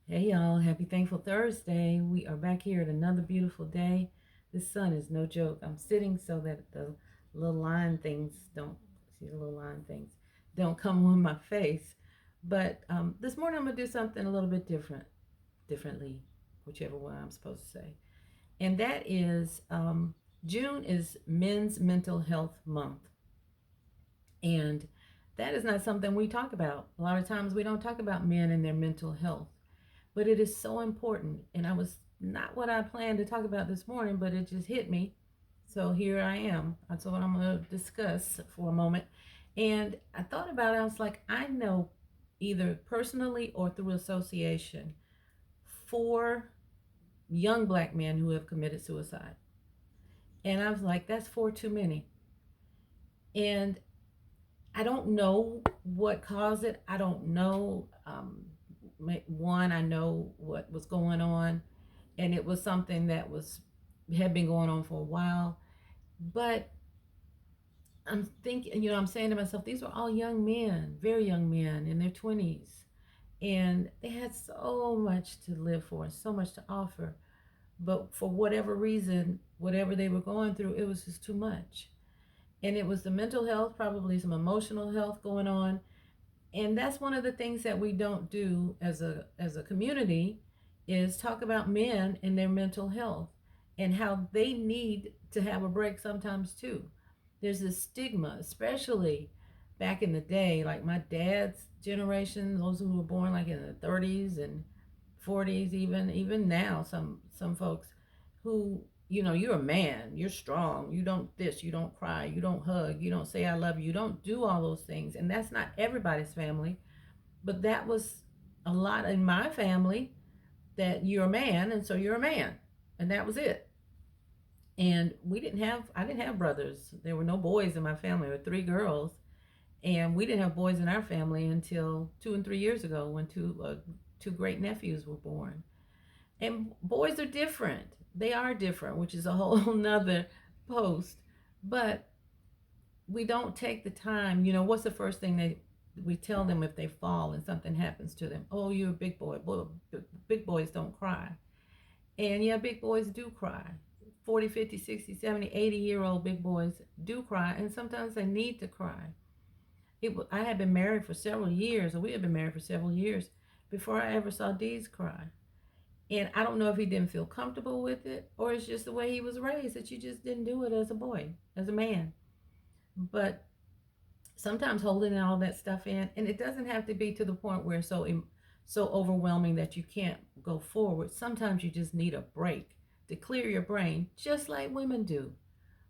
Hey y'all, happy Thankful Thursday. We are back here at another beautiful day. This sun is no joke. I'm sitting so that the little line things don't see the little line things don't come on my face. But this morning I'm gonna do something a little bit differently, whichever one I'm supposed to say. And that is June is Men's Mental Health Month. And that is not something we talk about. A lot of times we don't talk about men and their mental health, but it is so important. And I was not what I planned to talk about this morning, but it just hit me. So here I am. That's what I'm going to discuss for a moment. And I thought about it. I was like, I know either personally or through association 4 young black men who have committed suicide. And I was like, that's 4 too many. And I don't know what caused it. I don't know. One, I know what was going on, and it was something that was had been going on for a while. But I'm thinking, I'm saying to myself, these were all young men, very young men in their 20s, and they had so much to live for, so much to offer. But for whatever reason, whatever they were going through, it was just too much. And it was the mental health, probably some emotional health going on, and that's one of the things that we don't do as a community is talk about men and their mental health and how they need to have a break sometimes too. There's this stigma, especially back in the day, like my dad's generation, those who were born like in the 30s and 40s, even now, some folks who, you're a man, you're strong, you don't this, you don't cry, you don't hug, you don't say I love you, you don't do all those things. And that's not everybody's family, but that was a lot in my family, that you're a man and so you're a man, and that was it. And I didn't have brothers. There were no boys in my family. There were 3 girls, and we didn't have boys in our family until 2 and 3 years ago when two great nephews were born. And boys are different. They are different, which is a whole nother post. But we don't take the time. What's the first thing we tell them if they fall and something happens to them? Oh, you're a big boy. Big boys don't cry. And yeah, big boys do cry. 40, 50, 60, 70, 80-year-old big boys do cry, and sometimes they need to cry. I had been married for several years, or we had been married for several years before I ever saw Dee's cry. And I don't know if he didn't feel comfortable with it, or it's just the way he was raised that you just didn't do it as a boy, as a man. But sometimes holding all that stuff in, and it doesn't have to be to the point where it's so overwhelming that you can't go forward. Sometimes you just need a break to clear your brain, just like women do.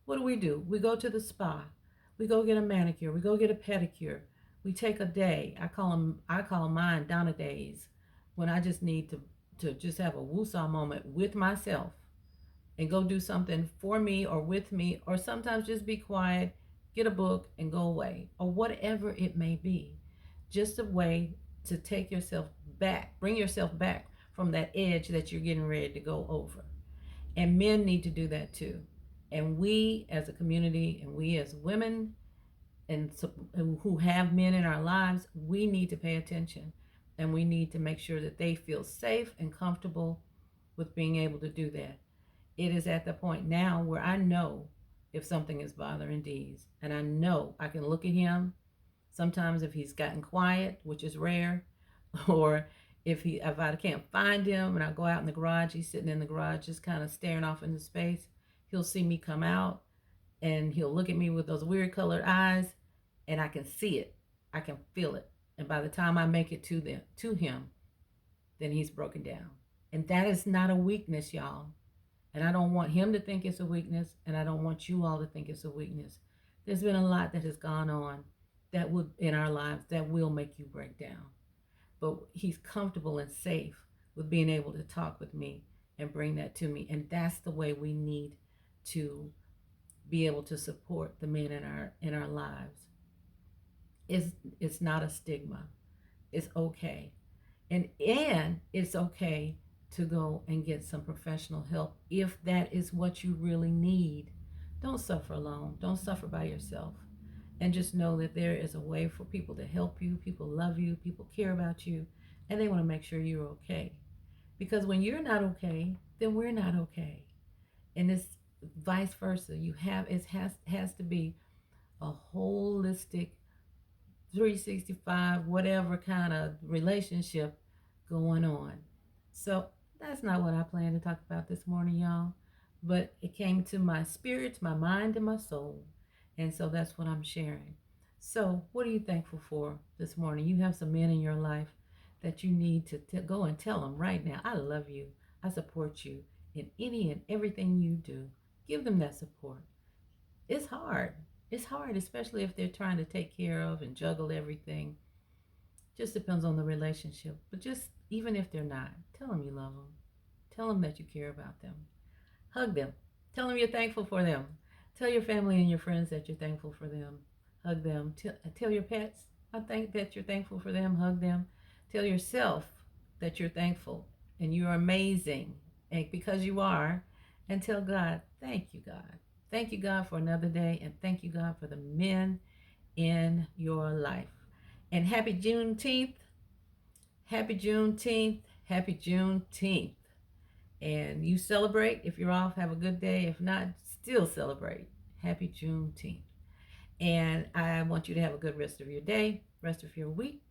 What do? We go to the spa, we go get a manicure, we go get a pedicure, we take a day. I call mine Donna days, when I just need to just have a woosah moment with myself and go do something for me or with me, or sometimes just be quiet, get a book, and go away, or whatever it may be. Just a way to take yourself back, bring yourself back from that edge that you're getting ready to go over. And men need to do that too. And we as a community, and we as women, and so, who have men in our lives, we need to pay attention, and we need to make sure that they feel safe and comfortable with being able to do that. It is at the point now where I know if something is bothering Dees, and I know I can look at him. Sometimes if he's gotten quiet, which is rare, or if I can't find him and I go out in the garage, he's sitting in the garage just kind of staring off into space. He'll see me come out, and he'll look at me with those weird colored eyes, and I can see it. I can feel it. And by the time I make it to him, then he's broken down. And that is not a weakness, y'all. And I don't want him to think it's a weakness, and I don't want you all to think it's a weakness. There's been a lot that has gone on that would in our lives that will make you break down. But he's comfortable and safe with being able to talk with me and bring that to me. And that's the way we need to be able to support the men in our lives. It's not a stigma. It's okay. And it's okay to go and get some professional help if that is what you really need. Don't suffer alone. Don't suffer by yourself. And just know that there is a way for people to help you. People love you. People care about you. And they want to make sure you're okay. Because when you're not okay, then we're not okay. And it's vice versa. You have it has to be a holistic 365 whatever kind of relationship going on. So that's not what I plan to talk about this morning, y'all. But it came to my spirit, my mind, and my soul. And so that's what I'm sharing. So, what are you thankful for this morning? You have some men in your life that you need to go and tell them right now, I love you. I support you in any and everything you do. Give them that support. It's hard. It's hard, especially if they're trying to take care of and juggle everything. Just depends on the relationship. But just even if they're not, tell them you love them. Tell them that you care about them. Hug them. Tell them you're thankful for them. Tell your family and your friends that you're thankful for them. Hug them. Tell your pets I think that you're thankful for them. Hug them. Tell yourself that you're thankful and you're amazing, and because you are. And tell God, thank you, God. Thank you, God, for another day, and thank you, God, for the men in your life. And happy Juneteenth. Happy Juneteenth. Happy Juneteenth. And you celebrate. If you're off, have a good day. If not, still celebrate. Happy Juneteenth. And I want you to have a good rest of your day, rest of your week,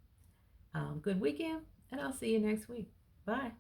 good weekend, and I'll see you next week. Bye.